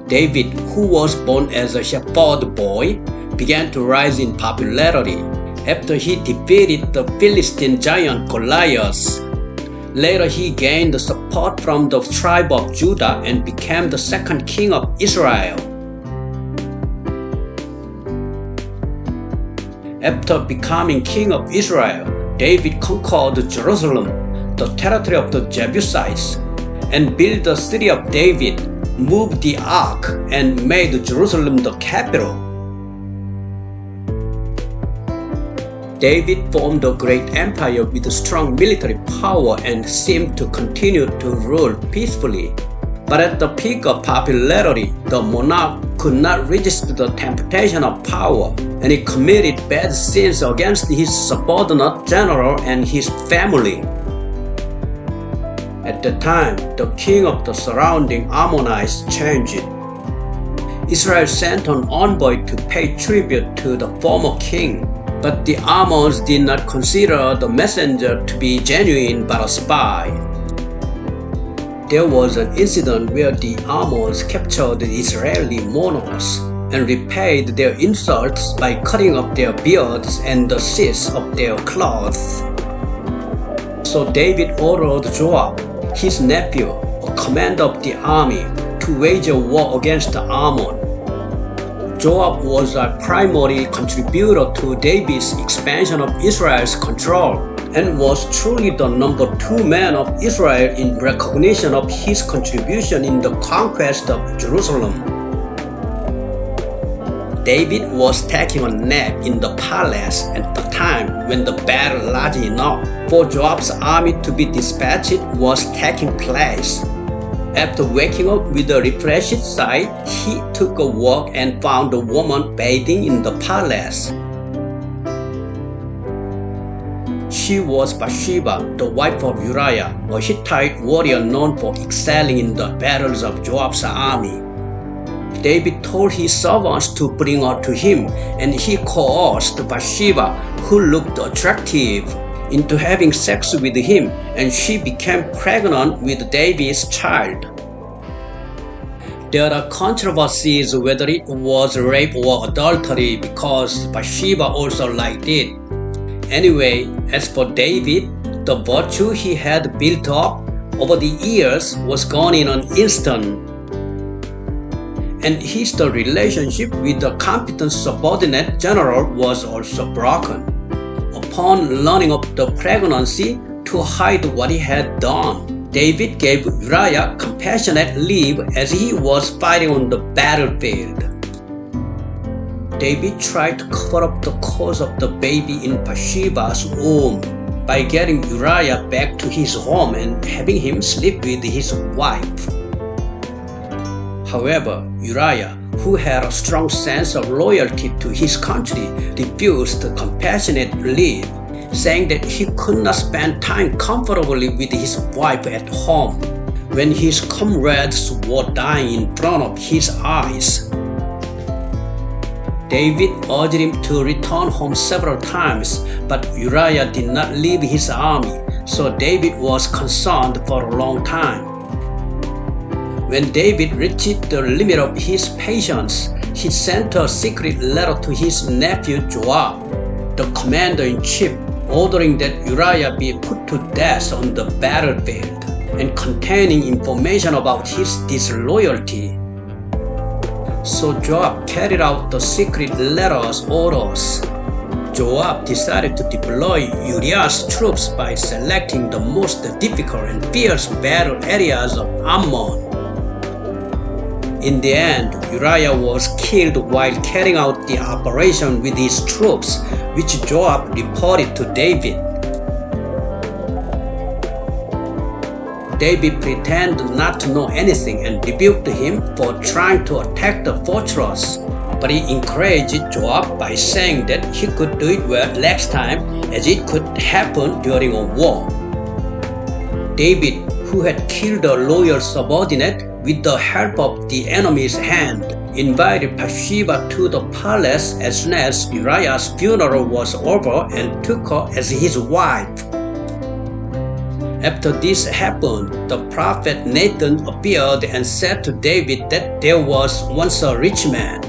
David, who was born as a shepherd boy, began to rise in popularity after he defeated the Philistine giant Goliath. Later, he gained support from the tribe of Judah and became the second king of Israel. After becoming king of Israel, David conquered Jerusalem, the territory of the Jebusites, and built the city of David, moved the ark, and made Jerusalem the capital. David formed a great empire with strong military power and seemed to continue to rule peacefully. But at the peak of popularity, the monarch could not resist the temptation of power, and he committed bad sins against his subordinate general and his family. At the time, the king of the surrounding Ammonites changed. Israel sent an envoy to pay tribute to the former king, but the Ammons did not consider the messenger to be genuine but a spy. There was an incident where the Ammons captured the Israeli monarchs and repaid their insults by cutting off their beards and the seams of their clothes. So David ordered Joab, his nephew, a commander of the army, to wage a war against the Ammon. Joab was a primary contributor to David's expansion of Israel's control and was truly the number 2 man of Israel in recognition of his contribution in the conquest of Jerusalem. David was taking a nap in the palace at the time when the battle large enough for Joab's army to be dispatched was taking place. After waking up with a refreshed sight, he took a walk and found a woman bathing in the palace. She was Bathsheba, the wife of Uriah, a Hittite warrior known for excelling in the battles of Joab's army. David told his servants to bring her to him, and he coerced Bathsheba, who looked attractive, into having sex with him, and she became pregnant with David's child. There are controversies whether it was rape or adultery because Bathsheba also liked it. Anyway, as for David, the virtue he had built up over the years was gone in an instant. And his relationship with the competent subordinate general was also broken. Upon learning of the pregnancy, to hide what he had done, David gave Uriah compassionate leave as he was fighting on the battlefield. David tried to cover up the cause of the baby in Bathsheba's womb by getting Uriah back to his home and having him sleep with his wife. However, Uriah, who had a strong sense of loyalty to his country, refused the compassionate leave, saying that he could not spend time comfortably with his wife at home when his comrades were dying in front of his eyes. David urged him to return home several times, but Uriah did not leave his army, so David was concerned for a long time. When David reached the limit of his patience, he sent a secret letter to his nephew Joab, the commander-in-chief, ordering that Uriah be put to death on the battlefield and containing information about his disloyalty. So Joab carried out the secret letter's orders. Joab decided to deploy Uriah's troops by selecting the most difficult and fierce battle areas of Ammon. In the end, Uriah was killed while carrying out the operation with his troops, which Joab reported to David. David pretended not to know anything and rebuked him for trying to attack the fortress, but he encouraged Joab by saying that he could do it well next time, as it could happen during a war. David, who had killed a loyal subordinate with the help of the enemy's hand, invited Bathsheba to the palace as soon as Uriah's funeral was over and took her as his wife. After this happened, the prophet Nathan appeared and said to David that there was once a rich man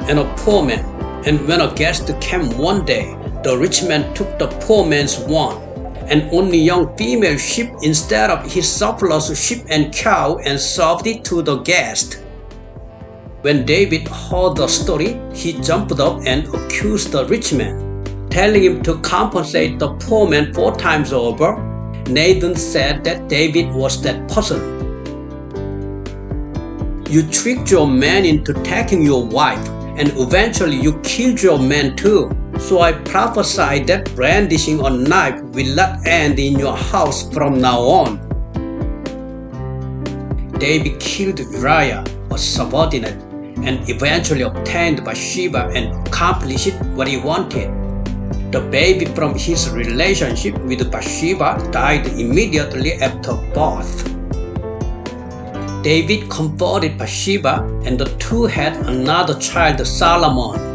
and a poor man. And when a guest came one day, the rich man took the poor man's one and only young female sheep instead of his surplus sheep and cow and served it to the guest. When David heard the story, he jumped up and accused the rich man, telling him to compensate the poor man 4 times over. Nathan said that David was that person. You tricked your man into taking your wife, and eventually you killed your man too. So I prophesy that brandishing a knife will not end in your house from now on. David killed Uriah, a subordinate, and eventually obtained Bathsheba and accomplished what he wanted. The baby from his relationship with Bathsheba died immediately after birth. David converted Bathsheba, and the two had another child, Solomon.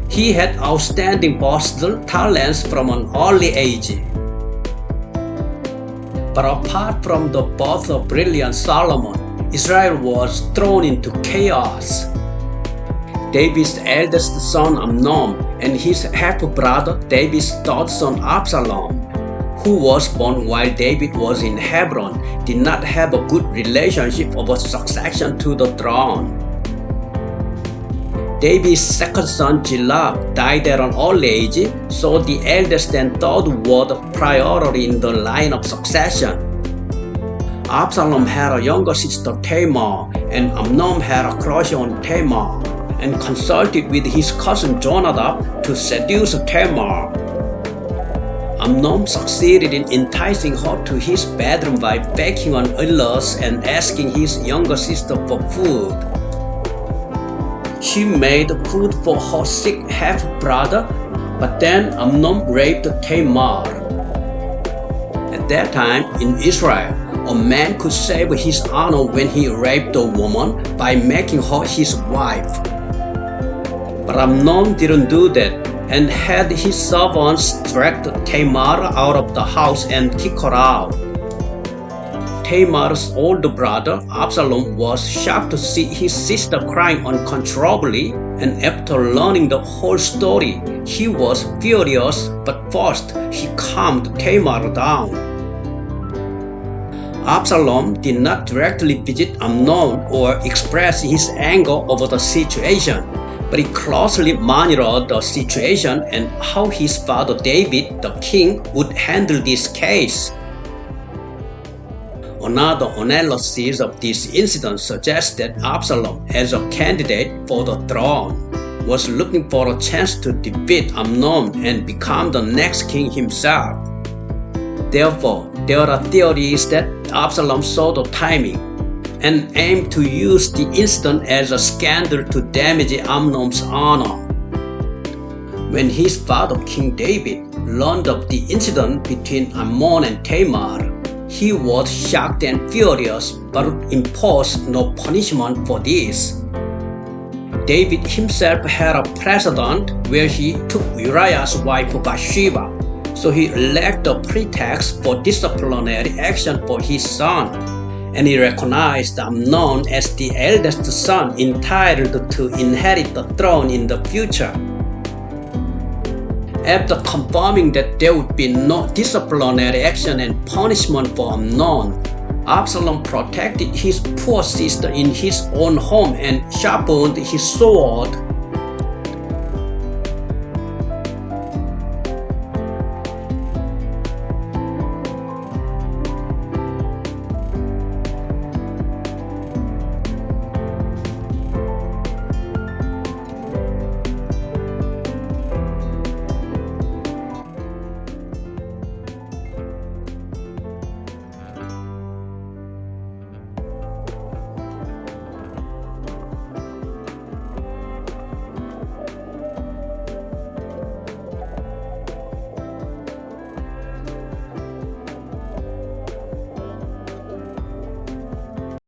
He had outstanding versatile talents from an early age. But apart from the birth of brilliant Solomon, Israel was thrown into chaos. David's eldest son Amnon and his half-brother David's third son Absalom, who was born while David was in Hebron, did not have a good relationship of succession to the throne. David's second son Joab died at an early age, so the eldest and third were the priority in the line of succession. Absalom had a younger sister Tamar, and Amnon had a crush on Tamar, and consulted with his cousin Jonadab to seduce Tamar. Amnon succeeded in enticing her to his bedroom by baking on illness and asking his younger sister for food. She made food for her sick half-brother, but then Amnon raped Tamar. At that time in Israel, a man could save his honor when he raped a woman by making her his wife. But Amnon didn't do that and had his servants drag Tamar out of the house and kick her out. Tamar's older brother Absalom was shocked to see his sister crying uncontrollably, and after learning the whole story, he was furious, but first he calmed Tamar down. Absalom did not directly visit Amnon or express his anger over the situation, but he closely monitored the situation and how his father David, the king, would handle this case. Another analysis of this incident suggests that Absalom, as a candidate for the throne, was looking for a chance to defeat Amnon and become the next king himself. Therefore, there are theories that Absalom saw the timing and aimed to use the incident as a scandal to damage Amnon's honor. When his father, King David, learned of the incident between Amnon and Tamar, he was shocked and furious, but imposed no punishment for this. David himself had a precedent where he took Uriah's wife Bathsheba, so he lacked a pretext for disciplinary action for his son, and he recognized Amnon as the eldest son entitled to inherit the throne in the future. After confirming that there would be no disciplinary action and punishment for Amnon, Absalom protected his poor sister in his own home and sharpened his sword